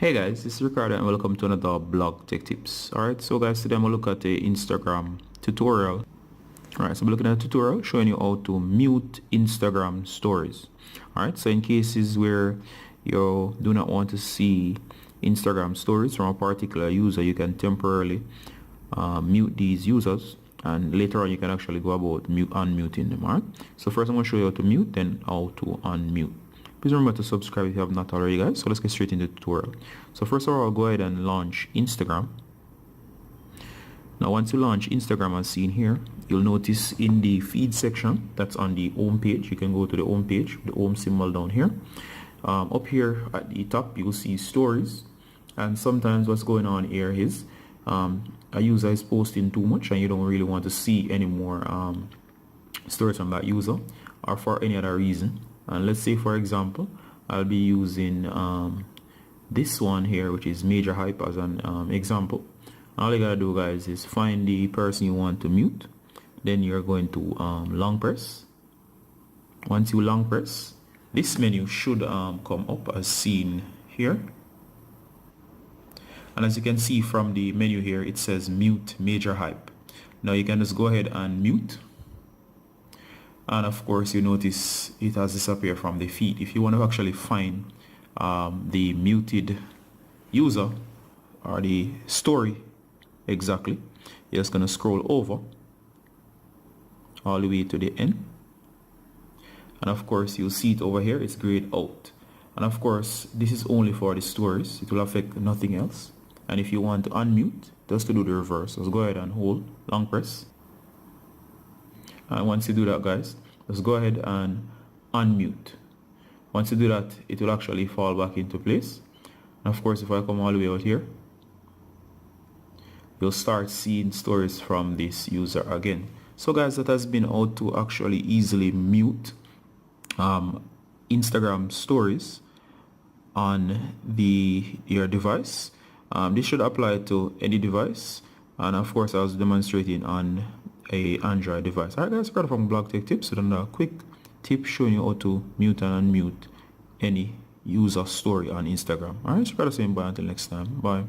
Hey guys, this is Ricardo and welcome to another blog tech tips. Alright, so guys, today I'm going to look at the Instagram tutorial. Alright, so I'm looking at a tutorial showing you how to mute Instagram stories. Alright, so in cases where you do not want to see Instagram stories from a particular user, you can temporarily mute these users, and later on you can actually go about unmuting them. Alright, so first I'm going to show you how to mute, then how to unmute. Please remember to subscribe if you have not already, guys. So let's get straight into the tutorial. So first of all, I'll go ahead and launch Instagram. Now once you launch Instagram as seen here, you'll notice in the feed section that's on the home page, you can go to the home page, the home symbol down here. Up here at the top you'll see stories, and sometimes what's going on here is a user is posting too much and you don't really want to see any more stories from that user, or for any other reason. And let's say for example I'll be using this one here, which is Major Hype, as an example. All you gotta do, guys, is find the person you want to mute, then you're going to long press. Once you long press, this menu should come up as seen here, and as you can see from the menu here, it says mute Major Hype. Now you can just go ahead and mute, and of course you notice it has disappeared from the feed. If you want to actually find the muted user or the story exactly, you're just going to scroll over all the way to the end, and of course you'll see it over here, it's grayed out. And of course this is only for the stories, it will affect nothing else. And if you want to unmute, just to do the reverse, just go ahead and hold long press. And once you do that, guys, just go ahead and unmute. Once you do that, it will actually fall back into place. And of course, if I come all the way out here, you'll start seeing stories from this user again. So guys, that has been how to actually easily mute Instagram stories on your device. This should apply to any device, and of course I was demonstrating on a Android device. Alright guys, Ricardo from Blog Tech Tips with another quick tip showing you how to mute and unmute any user story on Instagram. Alright, Ricardo saying bye until next time. Bye.